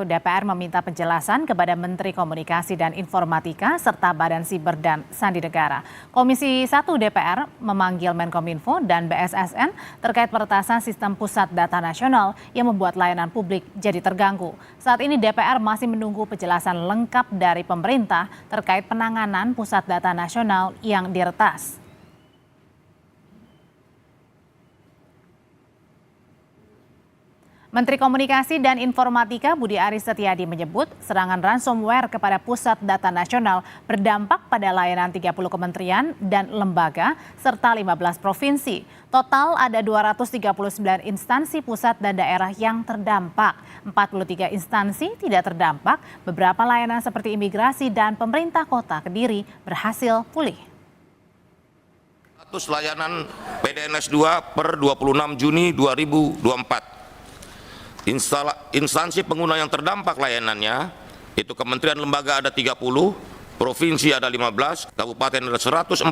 DPR meminta penjelasan kepada Menteri Komunikasi dan Informatika serta Badan Siber dan Sandi Negara. Komisi 1 DPR memanggil Menkominfo dan BSSN terkait peretasan sistem pusat data nasional yang membuat layanan publik jadi terganggu. Saat ini DPR masih menunggu penjelasan lengkap dari pemerintah terkait penanganan pusat data nasional yang diretas. Menteri Komunikasi dan Informatika Budi Aris Setiadi menyebut serangan ransomware kepada Pusat Data Nasional berdampak pada layanan 30 kementerian dan lembaga serta 15 provinsi. Total ada 239 instansi pusat dan daerah yang terdampak. 43 instansi tidak terdampak. Beberapa layanan seperti imigrasi dan pemerintah kota Kediri berhasil pulih. Status layanan PDNS 2 per 26 Juni 2024. Instansi pengguna yang terdampak layanannya itu kementerian lembaga ada 30, provinsi ada 15, kabupaten ada 148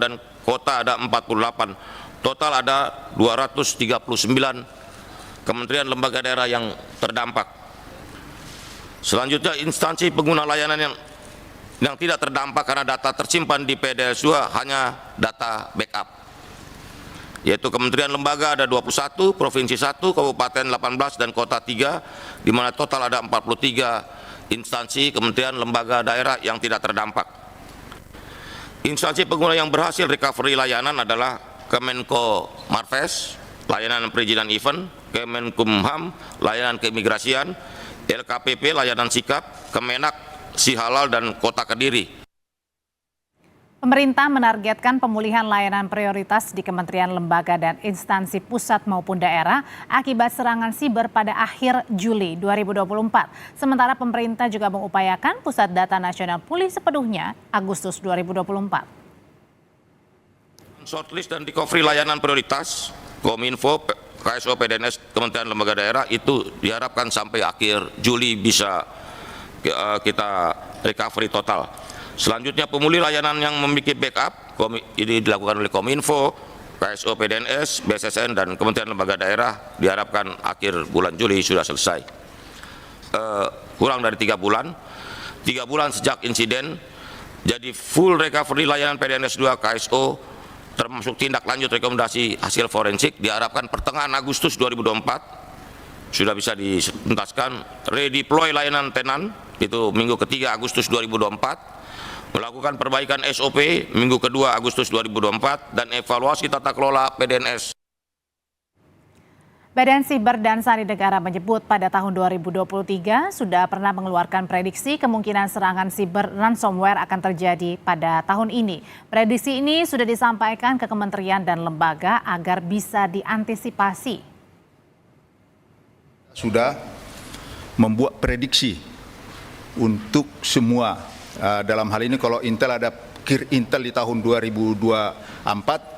dan kota ada 48. Total ada 239 kementerian lembaga daerah yang terdampak. Selanjutnya instansi pengguna layanan yang tidak terdampak karena data tersimpan di PDNS 2 hanya data backup. Yaitu kementerian lembaga ada 21, provinsi 1, kabupaten 18 dan kota 3, di mana total ada 43 instansi kementerian lembaga daerah yang tidak terdampak. Instansi pengguna yang berhasil recovery layanan adalah Kemenko Marves, layanan perizinan event, Kemenkumham, layanan keimigrasian, LKPP, layanan sikap, Kemenak, Sihalal dan Kota Kediri. Pemerintah menargetkan pemulihan layanan prioritas di kementerian, lembaga, dan instansi pusat maupun daerah akibat serangan siber pada akhir Juli 2024. Sementara pemerintah juga mengupayakan pusat data nasional pulih sepenuhnya Agustus 2024. Shortlist dan recovery layanan prioritas Kominfo, KSO, PDNS, Kementerian Lembaga Daerah itu diharapkan sampai akhir Juli bisa kita recovery total. Selanjutnya pemulih layanan yang memiliki backup ini dilakukan oleh Kominfo, KSO, PDNS, BSSN dan Kementerian Lembaga Daerah diharapkan akhir bulan Juli sudah selesai. Kurang dari 3 bulan sejak insiden, jadi full recovery layanan PDNS 2 KSO termasuk tindak lanjut rekomendasi hasil forensik diharapkan pertengahan Agustus 2024 sudah bisa dituntaskan. Redeploy layanan tenan itu minggu ketiga Agustus 2024. Melakukan perbaikan SOP minggu kedua Agustus 2024 dan evaluasi tata kelola PDNS. Badan Siber dan Sandi Negara menyebut pada tahun 2023 sudah pernah mengeluarkan prediksi kemungkinan serangan siber ransomware akan terjadi pada tahun ini. Prediksi ini sudah disampaikan ke kementerian dan lembaga agar bisa diantisipasi. Sudah membuat prediksi untuk semua. Dalam hal ini kalau Intel ada KIR Intel di tahun 2024,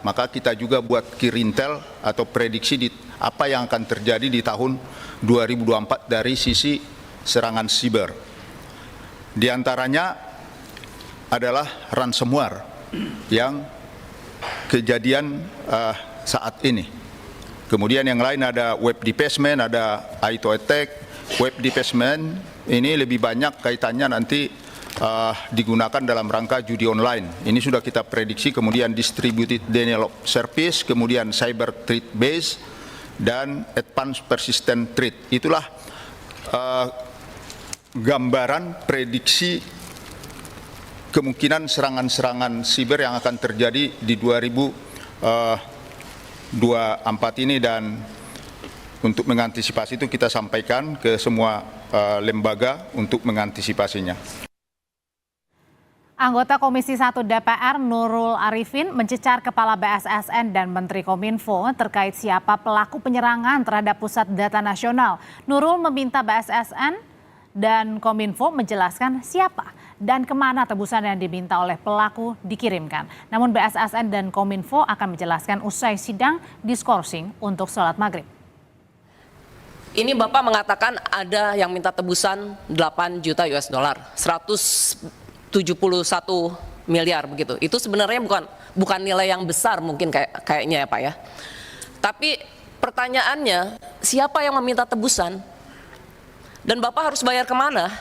maka kita juga buat KIR Intel atau prediksi di apa yang akan terjadi di tahun 2024 dari sisi serangan siber. Di antaranya adalah ransomware yang kejadian saat ini. Kemudian yang lain ada web defacement, ada ITO attack. Web defacement ini lebih banyak kaitannya nanti digunakan dalam rangka judi online. Ini sudah kita prediksi. Kemudian distributed denial of service, kemudian cyber threat base dan advanced persistent threat. Itulah gambaran prediksi kemungkinan serangan-serangan siber yang akan terjadi di 2024 ini, dan untuk mengantisipasi itu kita sampaikan ke semua lembaga untuk mengantisipasinya. Anggota Komisi 1 DPR Nurul Arifin mencecar Kepala BSSN dan Menteri Kominfo terkait siapa pelaku penyerangan terhadap Pusat Data Nasional. Nurul meminta BSSN dan Kominfo menjelaskan siapa dan kemana tebusan yang diminta oleh pelaku dikirimkan. Namun BSSN dan Kominfo akan menjelaskan usai sidang diskorsing untuk sholat maghrib. Ini Bapak mengatakan ada yang minta tebusan 8 juta US dollar, 171 miliar begitu. Itu sebenarnya bukan nilai yang besar mungkin kayaknya ya Pak ya. Tapi pertanyaannya, siapa yang meminta tebusan? Dan Bapak harus bayar kemana?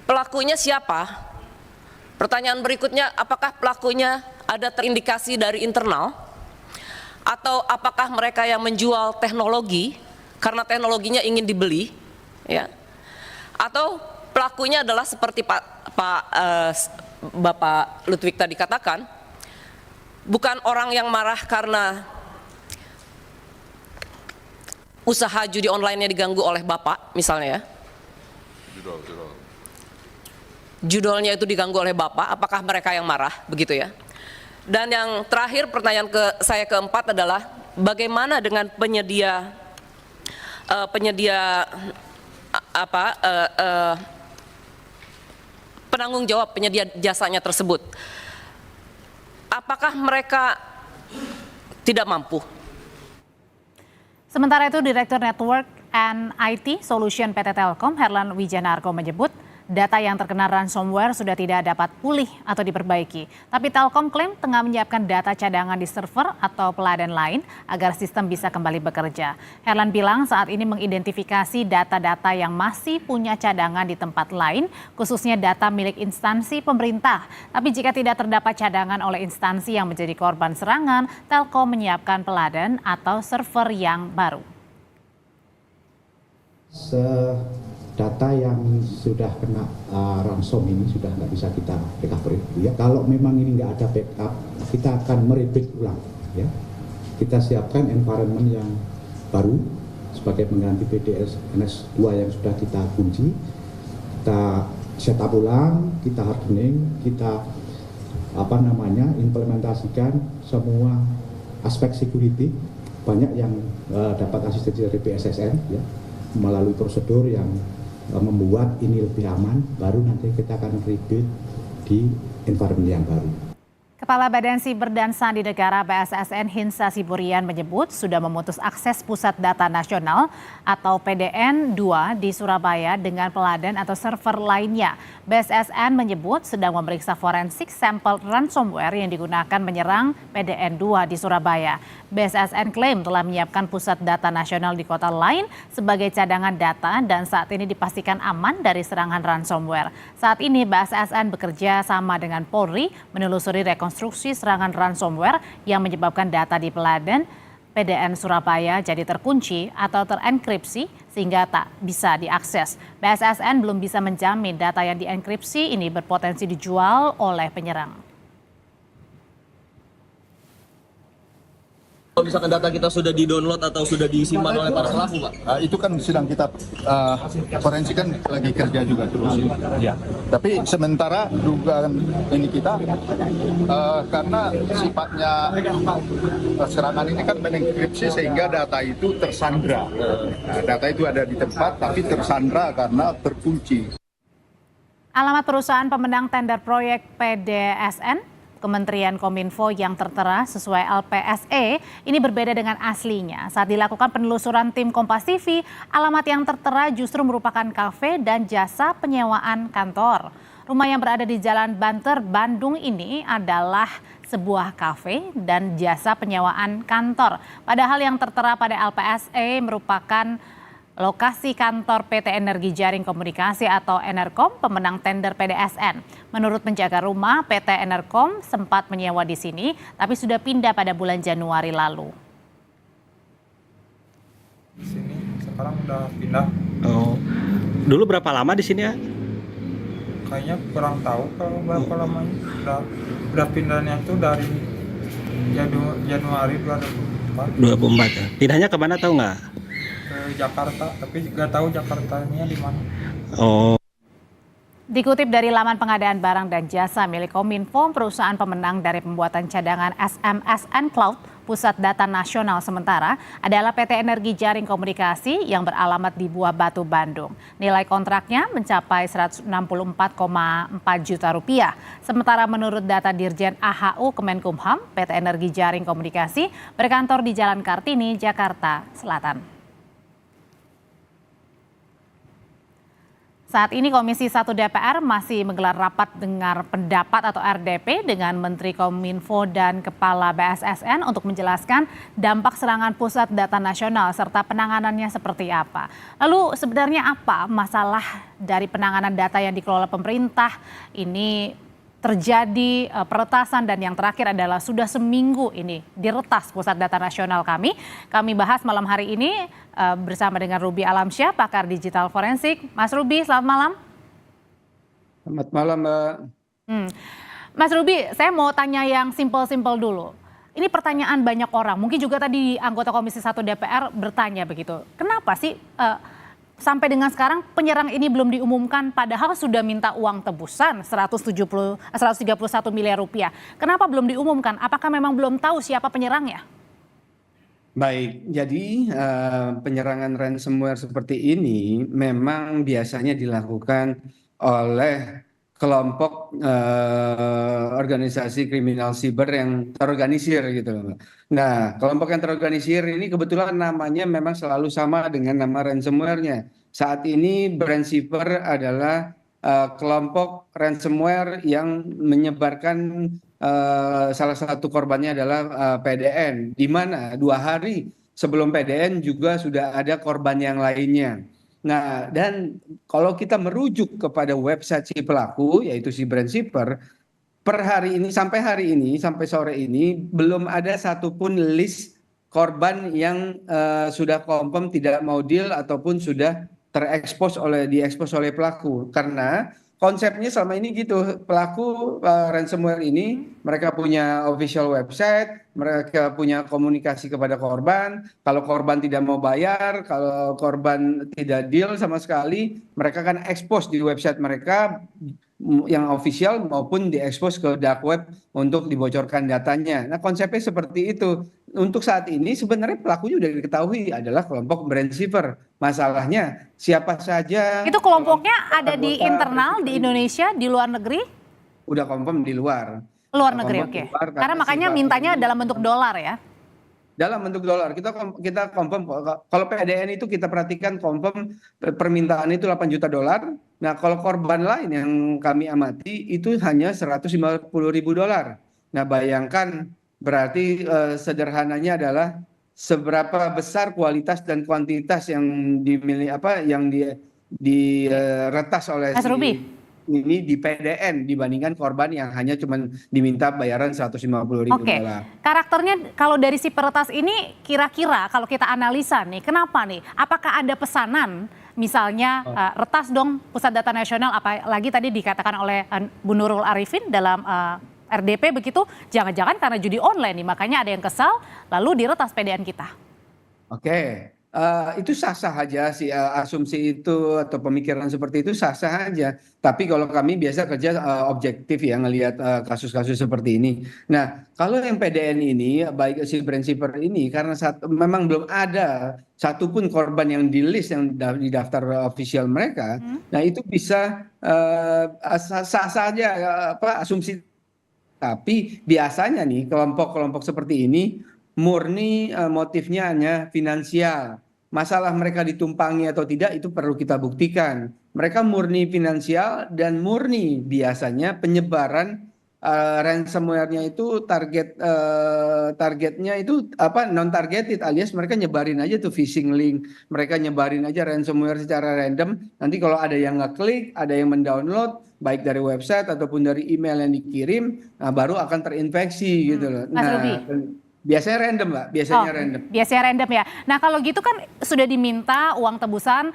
Pelakunya siapa? Pertanyaan berikutnya, apakah pelakunya ada terindikasi dari internal? Atau apakah mereka yang menjual teknologi karena teknologinya ingin dibeli? Ya. Atau pelakunya adalah seperti Bapak Ludwig tadi katakan, bukan orang yang marah karena usaha judi online-nya diganggu oleh Bapak, misalnya ya. Judulnya itu diganggu oleh Bapak, apakah mereka yang marah, begitu ya. Dan yang terakhir, pertanyaan saya keempat adalah, bagaimana dengan penyedia penanggung jawab penyedia jasanya tersebut? Apakah mereka tidak mampu? Sementara itu, Direktur Network and IT Solution PT Telkom, Herlan Wijanarko menyebut data yang terkena ransomware sudah tidak dapat pulih atau diperbaiki. Tapi Telkom klaim tengah menyiapkan data cadangan di server atau peladan lain agar sistem bisa kembali bekerja. Herlan bilang saat ini mengidentifikasi data-data yang masih punya cadangan di tempat lain, khususnya data milik instansi pemerintah. Tapi jika tidak terdapat cadangan oleh instansi yang menjadi korban serangan, Telkom menyiapkan peladan atau server yang baru. Data yang sudah kena ransom ini sudah nggak bisa kita recovery. Ya, kalau memang ini nggak ada backup, kita akan merebut ulang. Ya, kita siapkan environment yang baru sebagai pengganti PDNS 2 yang sudah kita kunci. Kita setup ulang, kita hardening, kita implementasikan semua aspek security. Banyak yang dapat asistensi dari BSSN ya, melalui prosedur yang membuat ini lebih aman, baru nanti kita akan rebuild di environment yang baru. Kepala Badan Siber dan Sandi Negara BSSN Hinsa Siburian menyebut sudah memutus akses Pusat Data Nasional atau PDN 2 di Surabaya dengan peladan atau server lainnya. BSSN menyebut sedang memeriksa forensik sampel ransomware yang digunakan menyerang PDN 2 di Surabaya. BSSN klaim telah menyiapkan Pusat Data Nasional di kota lain sebagai cadangan data dan saat ini dipastikan aman dari serangan ransomware. Saat ini BSSN bekerja sama dengan Polri menelusuri rekonstruksi serangan ransomware yang menyebabkan data di peladan PDN Surabaya jadi terkunci atau terenkripsi sehingga tak bisa diakses. BSSN belum bisa menjamin data yang dienkripsi ini berpotensi dijual oleh penyerang. Kalau misalkan data kita sudah di-download atau sudah disimpan oleh para pelaku, Pak? Itu kan sedang kita forensik kan lagi kerja juga terus. Ya. Tapi sementara dugaan ini kita karena sifatnya serangan ini kan menenkripsi sehingga data itu tersandra. Nah, data itu ada di tempat tapi tersandra karena terkunci. Alamat perusahaan pemenang tender proyek PDSN Kementerian Kominfo yang tertera sesuai LPSE ini berbeda dengan aslinya. Saat dilakukan penelusuran tim Kompas TV, alamat yang tertera justru merupakan kafe dan jasa penyewaan kantor. Rumah yang berada di Jalan Banter, Bandung ini adalah sebuah kafe dan jasa penyewaan kantor. Padahal yang tertera pada LPSE merupakan lokasi kantor PT Energi Jaring Komunikasi atau Enerkom pemenang tender PDSN. Menurut penjaga rumah, PT Enerkom sempat menyewa di sini, tapi sudah pindah pada bulan Januari lalu. Di sini sekarang udah pindah. Oh, dulu berapa lama di sini ya? Kayaknya kurang tahu kalau berapa lamanya. Udah pindahnya tuh dari Januari 2024. 24 ya. Pindahnya kemana tahu nggak? Ke Jakarta, tapi nggak tahu Jakartanya di mana. Oh. Dikutip dari laman pengadaan barang dan jasa milik Kominfo, perusahaan pemenang dari pembuatan cadangan SMSN Cloud Pusat Data Nasional sementara adalah PT Energi Jaring Komunikasi yang beralamat di Buah Batu, Bandung. Nilai kontraknya mencapai 164,4 juta rupiah. Sementara menurut data Dirjen AHU Kemenkumham, PT Energi Jaring Komunikasi berkantor di Jalan Kartini, Jakarta Selatan. Saat ini Komisi 1 DPR masih menggelar rapat dengar pendapat atau RDP dengan Menteri Kominfo dan Kepala BSSN untuk menjelaskan dampak serangan pusat data nasional serta penanganannya seperti apa. Lalu sebenarnya apa masalah dari penanganan data yang dikelola pemerintah ini terjadi peretasan, dan yang terakhir adalah sudah seminggu ini diretas pusat data nasional kami. Kami bahas malam hari ini bersama dengan Ruby Alamsyah, pakar digital forensik. Mas Ruby, selamat malam. Selamat malam, Mbak. Mas Ruby, saya mau tanya yang simpel-simpel dulu. Ini pertanyaan banyak orang, mungkin juga tadi anggota Komisi 1 DPR bertanya begitu. Kenapa sih sampai dengan sekarang penyerang ini belum diumumkan, padahal sudah minta uang tebusan 131 miliar rupiah. Kenapa belum diumumkan? Apakah memang belum tahu siapa penyerangnya? Baik, jadi penyerangan ransomware seperti ini memang biasanya dilakukan oleh kelompok organisasi kriminal siber yang terorganisir gitu loh, Mbak. Nah, kelompok yang terorganisir ini kebetulan namanya memang selalu sama dengan nama ransomware-nya. Saat ini Brandsiper adalah kelompok ransomware yang menyebarkan salah satu korbannya adalah PDN, di mana 2 hari sebelum PDN juga sudah ada korban yang lainnya. Nah, dan kalau kita merujuk kepada website si pelaku, yaitu si Brandsiper, per hari ini, sampai sore ini, belum ada satupun list korban yang sudah confirm tidak mau deal ataupun sudah diekspos oleh pelaku. Karena konsepnya selama ini gitu, pelaku ransomware ini mereka punya official website, mereka punya komunikasi kepada korban. Kalau korban tidak mau bayar, kalau korban tidak deal sama sekali, mereka akan expose di website mereka yang official maupun diekspos ke dark web untuk dibocorkan datanya. Nah, konsepnya seperti itu. Untuk saat ini sebenarnya pelakunya sudah diketahui adalah kelompok Brandsiper. Masalahnya siapa saja. Itu kelompoknya ada di internal di Indonesia, di luar negeri? Udah confirm di luar. Luar negeri, oke. Karena makanya mintanya dalam bentuk dolar ya? Dalam bentuk dolar. Kita confirm, kalau PDN itu kita perhatikan confirm permintaan itu 8 juta dolar. Nah, kalau korban lain yang kami amati itu hanya 150.000 dolar. Nah, bayangkan berarti sederhananya adalah seberapa besar kualitas dan kuantitas yang diretas oleh Mas Ruby, ini di PDN dibandingkan korban yang hanya cuma diminta bayaran 150.000 dolar. Karakternya kalau dari si peretas ini kira-kira kalau kita analisa nih, kenapa nih? Apakah ada pesanan? Misalnya retas dong pusat data nasional, apalagi tadi dikatakan oleh Bu Nurul Arifin dalam RDP begitu, jangan-jangan karena judi online nih, makanya ada yang kesal lalu diretas PDN kita. Oke. Itu sah-sah aja sih, asumsi itu atau pemikiran seperti itu sah-sah aja. Tapi kalau kami biasa kerja objektif ya ngelihat kasus-kasus seperti ini. Nah, kalau yang PDN ini, baik si Brandsiper ini, karena memang belum ada satupun korban yang di list yang di daftar official mereka, nah itu bisa sah-sah aja asumsi. Tapi biasanya nih kelompok-kelompok seperti ini murni motifnya hanya finansial. Masalah mereka ditumpangi atau tidak itu perlu kita buktikan. Mereka murni finansial dan murni biasanya penyebaran ransomware-nya itu targetnya itu non targeted, alias mereka nyebarin aja tuh phishing link, mereka nyebarin aja ransomware secara random. Nanti kalau ada yang ngeklik, ada yang mendownload baik dari website ataupun dari email yang dikirim, baru akan terinfeksi gitu loh. Mas Ruby. Biasanya random, Mbak. Biasanya random ya. Nah, kalau gitu kan sudah diminta uang tebusan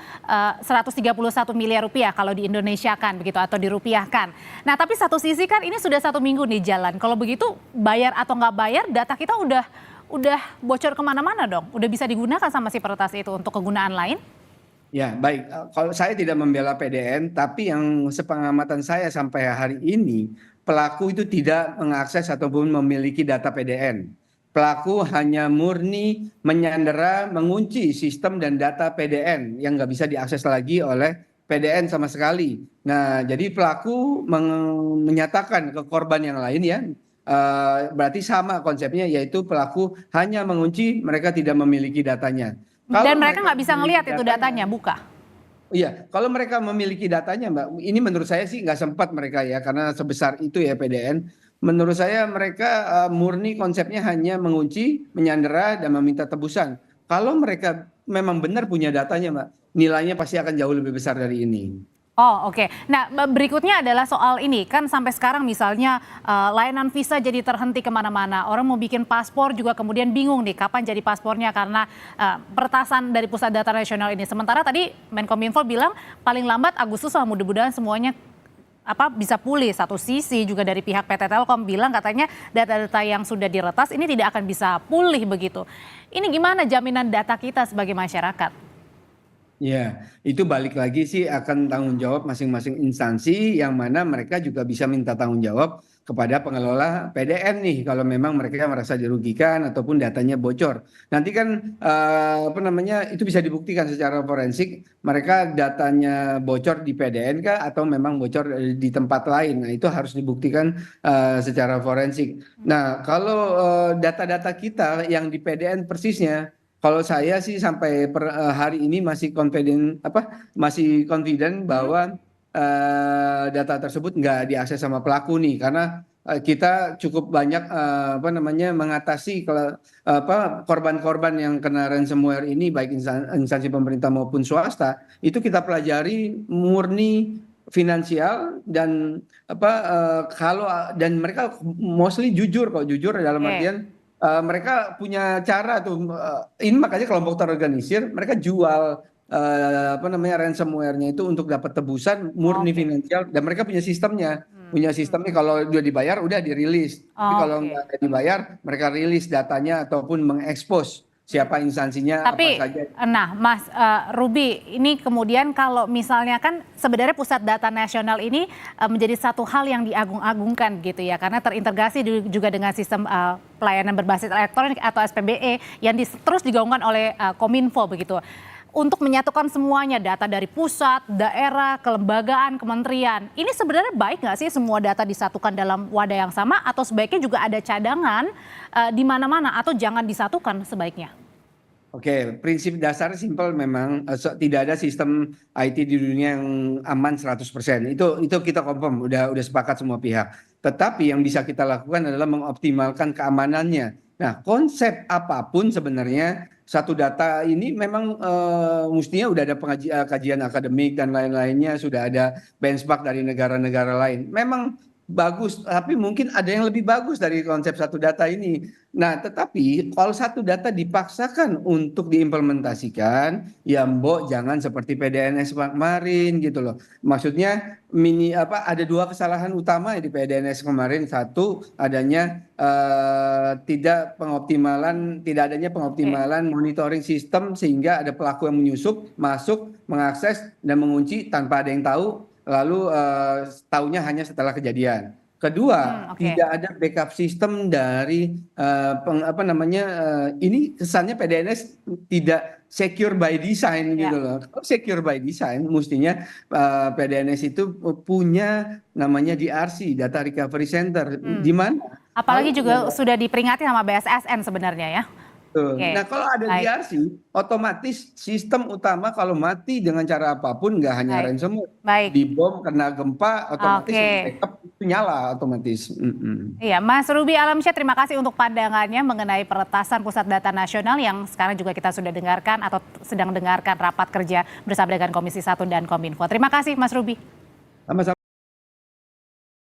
131 miliar rupiah kalau di Indonesia kan begitu, atau dirupiahkan. Nah, tapi satu sisi kan ini sudah 1 minggu nih jalan. Kalau begitu bayar atau nggak bayar, data kita udah bocor kemana-mana dong. Udah bisa digunakan sama si peretas itu untuk kegunaan lain? Ya, baik. Kalau saya tidak membela PDN, tapi yang sepengamatan saya sampai hari ini, pelaku itu tidak mengakses ataupun memiliki data PDN. Pelaku hanya murni menyandera, mengunci sistem dan data PDN yang nggak bisa diakses lagi oleh PDN sama sekali. Nah, jadi pelaku menyatakan ke korban yang lain ya, berarti sama konsepnya, yaitu pelaku hanya mengunci, mereka tidak memiliki datanya. Dan mereka nggak bisa ngelihat itu datanya, buka? Iya, kalau mereka memiliki datanya, Mbak, ini menurut saya sih nggak sempat mereka ya, karena sebesar itu ya PDN. Menurut saya mereka murni konsepnya hanya mengunci, menyandera, dan meminta tebusan. Kalau mereka memang benar punya datanya, Mbak, nilainya pasti akan jauh lebih besar dari ini. Oh, oke. Nah, berikutnya adalah soal ini. Kan sampai sekarang misalnya layanan visa jadi terhenti kemana-mana. Orang mau bikin paspor juga kemudian bingung nih kapan jadi paspornya karena peretasan dari Pusat Data Nasional ini. Sementara tadi Menkominfo bilang paling lambat Agustus lah, mudah-mudahan semuanya bisa pulih. Satu sisi juga dari pihak PT Telkom bilang katanya data-data yang sudah diretas ini tidak akan bisa pulih begitu. Ini gimana jaminan data kita sebagai masyarakat? Ya, itu balik lagi sih akan tanggung jawab masing-masing instansi yang mana mereka juga bisa minta tanggung jawab kepada pengelola PDN nih kalau memang mereka merasa dirugikan ataupun datanya bocor. Nanti kan itu bisa dibuktikan secara forensik mereka datanya bocor di PDN kah atau memang bocor di tempat lain. Nah, itu harus dibuktikan secara forensik. Nah, kalau data-data kita yang di PDN persisnya, kalau saya sih sampai hari ini masih confident bahwa data tersebut nggak diakses sama pelaku nih, karena kita cukup banyak mengatasi korban-korban yang kena ransomware ini, baik instansi pemerintah maupun swasta, itu kita pelajari murni finansial dan dan mereka mostly jujur dalam artian mereka punya cara tuh, ini makanya kelompok terorganisir mereka jual ransomware-nya itu untuk dapat tebusan murni finansial, dan mereka punya sistemnya. Kalau udah dibayar udah dirilis. Tapi kalau nggak dibayar mereka rilis datanya ataupun mengekspos siapa instansinya, Tapi, apa saja. nah Mas Ruby, ini kemudian kalau misalnya kan sebenarnya Pusat Data Nasional ini menjadi satu hal yang diagung-agungkan gitu ya, karena terintegrasi juga dengan sistem pelayanan berbasis elektronik atau SPBE yang terus digaungkan oleh Kominfo begitu. Untuk menyatukan semuanya, data dari pusat, daerah, kelembagaan, kementerian. Ini sebenarnya baik nggak sih semua data disatukan dalam wadah yang sama, atau sebaiknya juga ada cadangan di mana-mana, atau jangan disatukan sebaiknya? Oke, prinsip dasar simpel memang, tidak ada sistem IT di dunia yang aman 100%. Itu kita confirm, udah sepakat semua pihak. Tetapi yang bisa kita lakukan adalah mengoptimalkan keamanannya. Nah, konsep apapun sebenarnya satu data ini memang mestinya udah ada kajian akademik dan lain-lainnya, sudah ada benchmark dari negara-negara lain. Memang bagus, tapi mungkin ada yang lebih bagus dari konsep satu data ini. Nah, tetapi kalau satu data dipaksakan untuk diimplementasikan, ya mbok jangan seperti PDNS kemarin gitu loh. Maksudnya ada dua kesalahan utama di PDNS kemarin. Satu, adanya tidak adanya pengoptimalan monitoring sistem sehingga ada pelaku yang menyusup, masuk, mengakses dan mengunci tanpa ada yang tahu. Lalu tahunya hanya setelah kejadian. Kedua, tidak ada backup sistem dari ini kesannya PDNS tidak secure by design gitu loh. Kalau secure by design, mestinya PDNS itu punya namanya DRC, Data Recovery Center, di mana? Apalagi juga sudah diperingati sama BSSN sebenarnya ya. Nah, kalau ada DRC, otomatis sistem utama kalau mati dengan cara apapun, nggak hanya ransomware, dibom, kena gempa, otomatis backup itu nyala otomatis. Iya, Mas Ruby Alamsyah, terima kasih untuk pandangannya mengenai peretasan Pusat Data Nasional yang sekarang juga kita sudah dengarkan atau sedang dengarkan rapat kerja bersama dengan Komisi 1 dan Kominfo. Terima kasih Mas Ruby. Sama-sama.